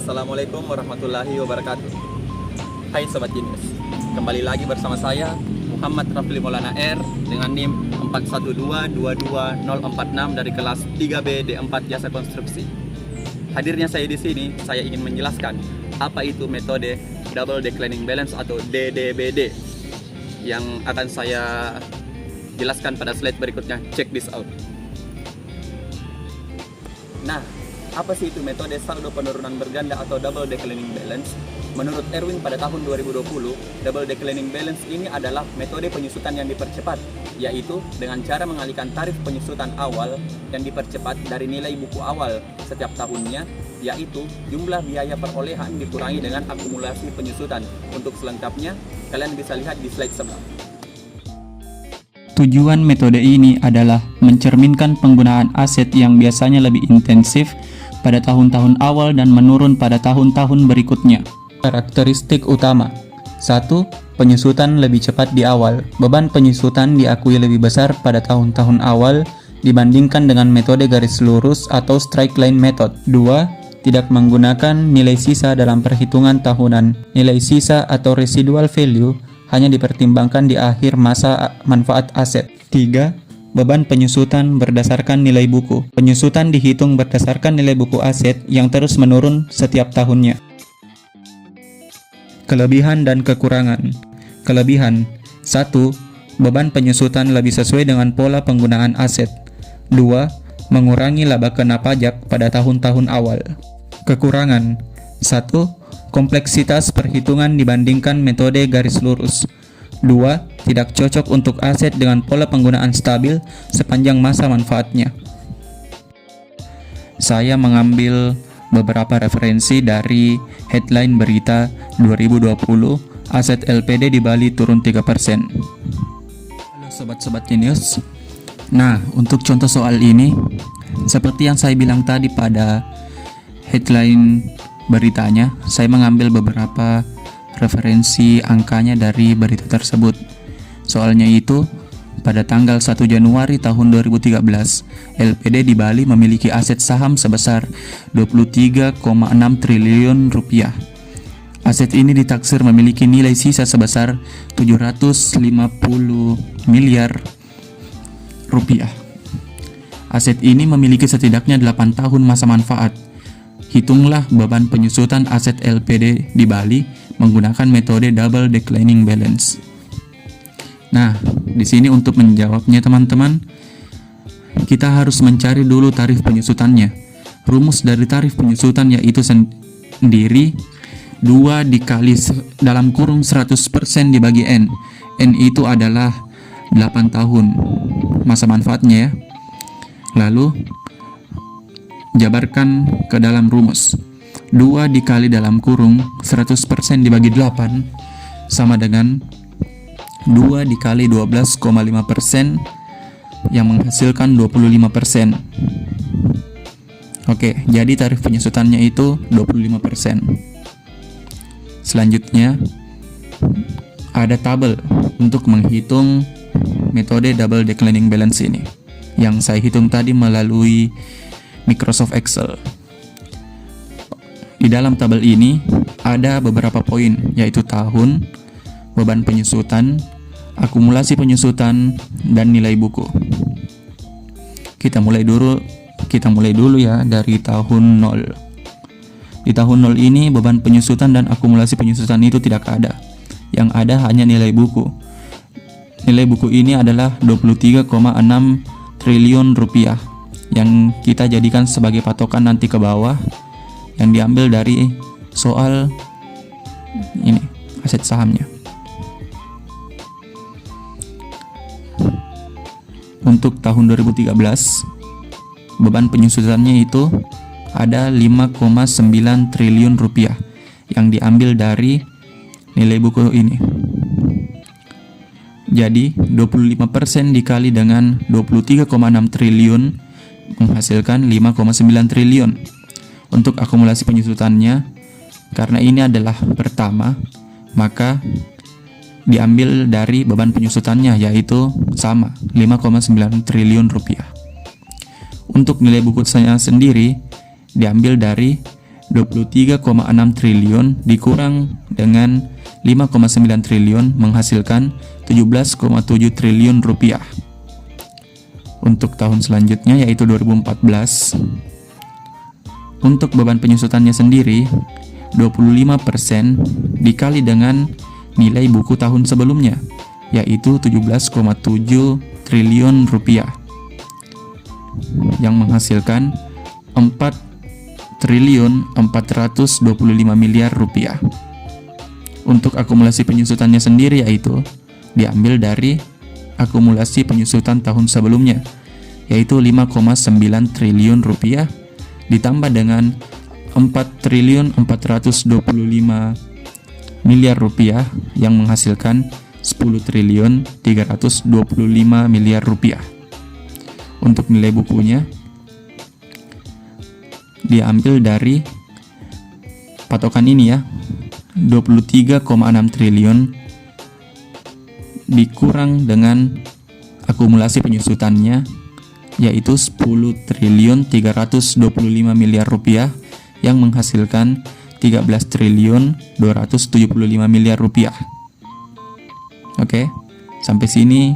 Assalamualaikum warahmatullahi wabarakatuh. Hai Sobat Genius, kembali lagi bersama saya Muhammad Rafli Maulana R dengan NIM 41222046 dari kelas 3B D4 Jasa Konstruksi. Hadirnya saya di sini, saya ingin menjelaskan apa itu metode Double Declining Balance atau DDBD yang akan saya jelaskan pada slide berikutnya. Check this out. Nah, apa sih itu metode saldo penurunan berganda atau double declining balance? Menurut Erwin pada tahun 2020, double declining balance ini adalah metode penyusutan yang dipercepat, yaitu dengan cara mengalihkan tarif penyusutan awal yang dipercepat dari nilai buku awal setiap tahunnya, yaitu jumlah biaya perolehan dikurangi dengan akumulasi penyusutan. Untuk selengkapnya, kalian bisa lihat di slide sebelah. Tujuan metode ini adalah mencerminkan penggunaan aset yang biasanya lebih intensif pada tahun-tahun awal dan menurun pada tahun-tahun berikutnya. Karakteristik utama: 1. Penyusutan lebih cepat di awal. Beban penyusutan diakui lebih besar pada tahun-tahun awal dibandingkan dengan metode garis lurus atau straight line method. 2. Tidak menggunakan nilai sisa dalam perhitungan tahunan. Nilai sisa atau residual value hanya dipertimbangkan di akhir masa manfaat aset. 3. Beban penyusutan berdasarkan nilai buku. Penyusutan dihitung berdasarkan nilai buku aset yang terus menurun setiap tahunnya. Kelebihan dan kekurangan. Kelebihan: 1. Beban penyusutan lebih sesuai dengan pola penggunaan aset. 2. Mengurangi laba kena pajak pada tahun-tahun awal. Kekurangan: 1. Kompleksitas perhitungan dibandingkan metode garis lurus. 2. Tidak cocok untuk aset dengan pola penggunaan stabil sepanjang masa manfaatnya. Saya mengambil beberapa referensi dari headline berita 2020, aset LPD di Bali turun 3%. Halo sobat-sobat Genius. Nah, untuk contoh soal ini, seperti yang saya bilang tadi pada headline beritanya, saya mengambil beberapa referensi angkanya dari berita tersebut. Soalnya itu, pada tanggal 1 Januari tahun 2013, LPD di Bali memiliki aset saham sebesar 23,6 triliun rupiah. Aset ini ditaksir memiliki nilai sisa sebesar 750 miliar rupiah. Aset ini memiliki setidaknya 8 tahun masa manfaat. Hitunglah beban penyusutan aset LPD di Bali menggunakan metode double declining balance. Nah, di sini untuk menjawabnya teman-teman, kita harus mencari dulu tarif penyusutannya. Rumus dari tarif penyusutan yaitu sendiri 2 dikali dalam kurung 100% dibagi N. N itu adalah 8 tahun masa manfaatnya ya. Lalu jabarkan ke dalam rumus. 2 dikali dalam kurung 100% dibagi 8 sama dengan 2 dikali 12,5% yang menghasilkan 25%. Oke, jadi tarif penyusutannya itu 25%. Selanjutnya ada tabel untuk menghitung metode double declining balance ini yang saya hitung tadi melalui Microsoft Excel. Di dalam tabel ini ada beberapa poin, yaitu tahun, beban penyusutan, akumulasi penyusutan, dan nilai buku. Kita mulai dulu ya dari tahun 0. Di tahun 0 ini beban penyusutan dan akumulasi penyusutan itu tidak ada. Yang ada hanya nilai buku. Nilai buku ini adalah 23,6 triliun rupiah yang kita jadikan sebagai patokan nanti ke bawah, yang diambil dari soal ini, aset sahamnya. Untuk tahun 2013, beban penyusutannya itu ada 5,9 triliun rupiah yang diambil dari nilai buku ini. Jadi 25% dikali dengan 23,6 triliun menghasilkan 5,9 triliun. Untuk akumulasi penyusutannya, karena ini adalah pertama, maka diambil dari beban penyusutannya, yaitu sama 5,9 triliun rupiah. Untuk nilai buku saya sendiri diambil dari 23,6 triliun dikurang dengan 5,9 triliun menghasilkan 17,7 triliun rupiah. Untuk tahun selanjutnya yaitu 2014, untuk beban penyusutannya sendiri 25% dikali dengan nilai buku tahun sebelumnya yaitu 17,7 triliun rupiah yang menghasilkan 4 triliun 425 miliar rupiah. Untuk akumulasi penyusutannya sendiri yaitu diambil dari akumulasi penyusutan tahun sebelumnya yaitu 5,9 triliun rupiah ditambah dengan 4 triliun 425 miliar rupiah yang menghasilkan 10 triliun 325 miliar rupiah. Untuk nilai bukunya diambil dari patokan ini ya, 23,6 triliun dikurang dengan akumulasi penyusutannya yaitu 10 triliun 325 miliar rupiah yang menghasilkan 13 triliun 275 miliar rupiah. Oke, sampai sini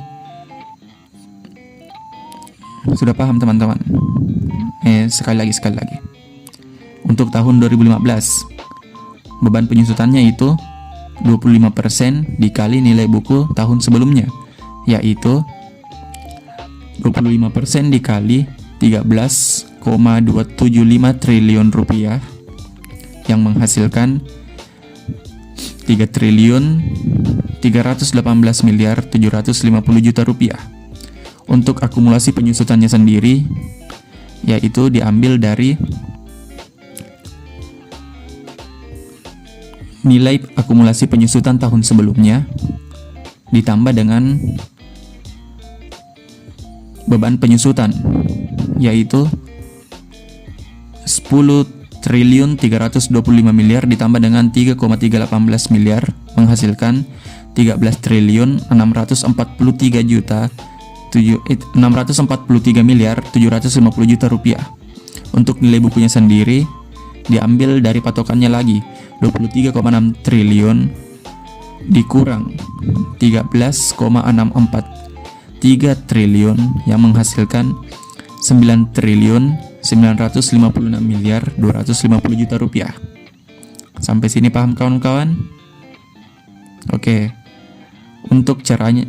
sudah paham teman-teman? Sekali lagi. Untuk tahun 2015, beban penyusutannya itu 25% dikali nilai buku tahun sebelumnya, yaitu 25% dikali 13,275 triliun rupiah yang menghasilkan 3 triliun 318 miliar 750 juta rupiah. Untuk akumulasi penyusutannya sendiri yaitu diambil dari nilai akumulasi penyusutan tahun sebelumnya ditambah dengan beban penyusutan yaitu 10 triliun 325 miliar ditambah dengan 3,318 miliar menghasilkan 13 triliun 643 juta 643 miliar 750 juta rupiah. Untuk nilai bukunya sendiri diambil dari patokannya lagi 23,6 triliun dikurang 13,643 triliun yang menghasilkan 9 triliun 956 miliar 250 juta rupiah. Sampai sini paham kawan-kawan? Oke. Untuk caranya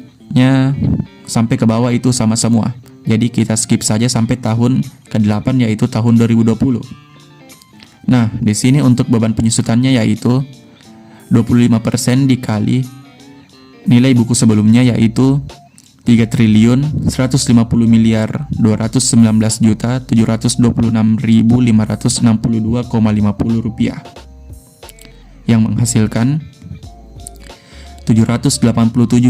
sampai ke bawah itu sama semua. Jadi kita skip saja sampai tahun ke-8 yaitu tahun 2020. Nah, di sini untuk beban penyusutannya yaitu 25% dikali nilai buku sebelumnya yaitu 3 triliun 150 miliar 219 juta 726.562,50 rupiah yang menghasilkan 787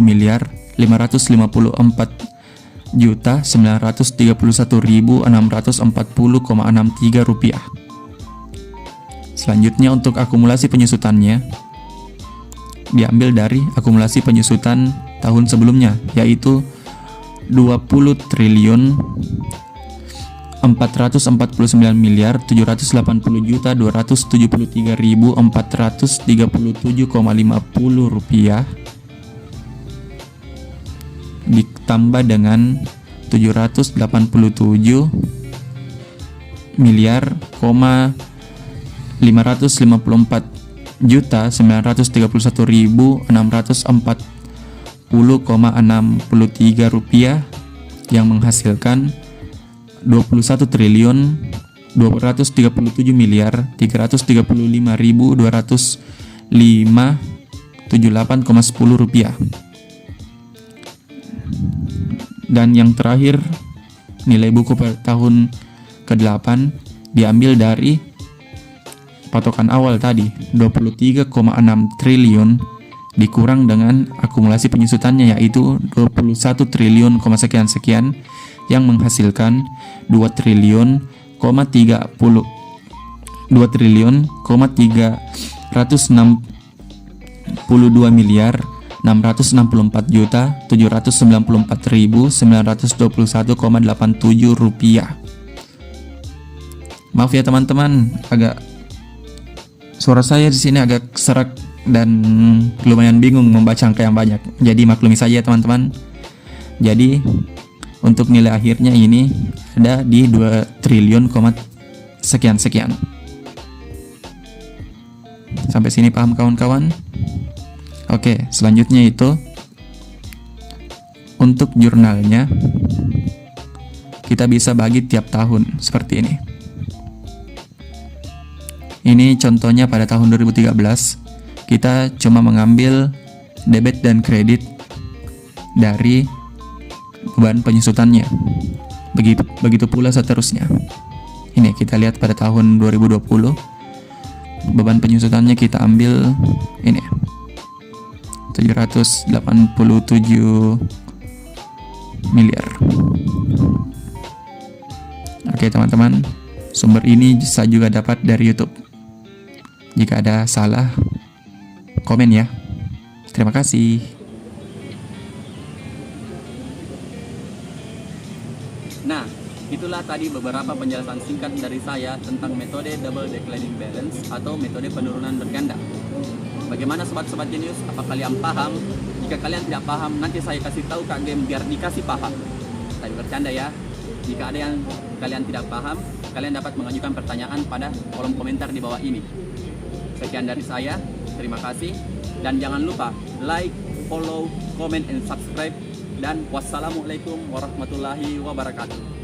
miliar 554 juta 931.640,63 rupiah. Selanjutnya untuk akumulasi penyusutannya diambil dari akumulasi penyusutan tahun sebelumnya yaitu 20 triliun 449 miliar 780 juta 273.437,50 rupiah ditambah dengan 787 miliar 554 juta 931.640,63 rupiah yang menghasilkan 21 triliun 237 miliar 335.205,78,10 rupiah. Dan yang terakhir nilai buku per tahun ke-8 diambil dari patokan awal tadi 23,6 triliun dikurang dengan akumulasi penyusutannya yaitu 21 triliun, sekian yang menghasilkan 2 triliun, 362 miliar 664 juta 794.921,87 rupiah. Maaf ya teman-teman, agak Suara saya di sini agak serak dan lumayan bingung membaca angka yang banyak. Jadi maklumi saja teman-teman. Jadi untuk nilai akhirnya ini ada di 2 triliun, sekian. Sampai sini paham kawan-kawan? Oke, selanjutnya itu untuk jurnalnya kita bisa bagi tiap tahun seperti ini. Ini contohnya pada tahun 2013 kita cuma mengambil debit dan kredit dari beban penyusutannya. Begitu pula seterusnya. Ini kita lihat pada tahun 2020 beban penyusutannya kita ambil ini 787 miliar. Oke teman-teman, sumber ini saya juga dapat dari YouTube. Jika ada salah, komen ya. Terima kasih. Nah, itulah tadi beberapa penjelasan singkat dari saya tentang metode double declining balance atau metode penurunan berganda. Bagaimana sobat-sobat jenius? Apa kalian paham? Jika kalian tidak paham, nanti saya kasih tahu Kak Game biar dikasih paham. Tapi bercanda ya. Jika ada yang kalian tidak paham, kalian dapat mengajukan pertanyaan pada kolom komentar di bawah ini. Sekian dari saya, terima kasih. Dan jangan lupa like, follow, comment, and subscribe. Dan wassalamualaikum warahmatullahi wabarakatuh.